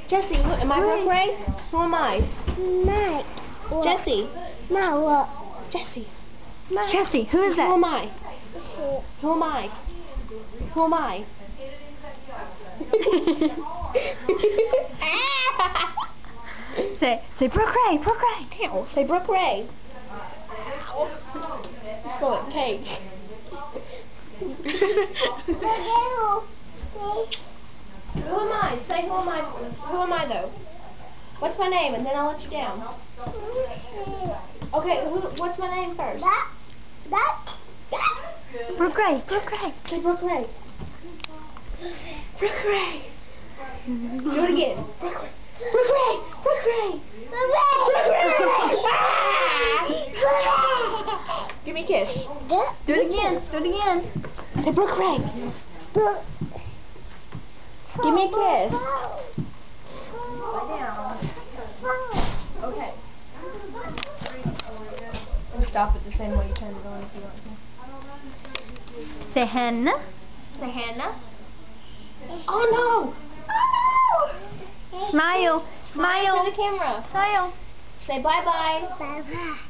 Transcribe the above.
Jesse, am I Brooke Ray? Who am I? Mike. Jesse. What? Jesse. Jesse, who is that? Who am I? Who am I? Who am I? Say Brooke Ray, Brooke Ray. Ow, say Brooke Ray. Ow. Let's go with Paige. Who am I? Say who am I? Who am I though? What's my name? And then I'll let you down. Okay, what's my name first? Brooke Ray, Brooke Ray. Say Brooke Ray. Brooke Ray. Do it again. Brooke Ray. Brooke Ray. Brooke Ray. Brooke Ray. Ah! Give me a kiss. Do it again. Do it again. Say Brooke Ray. Give me a kiss. Lie down. Okay. And stop it the same way you turned it on if you want to. Say Hannah. Say Hannah. Oh no! Oh no! Smile. Smile Smile. to the camera. Smile. Say bye bye. Bye-bye.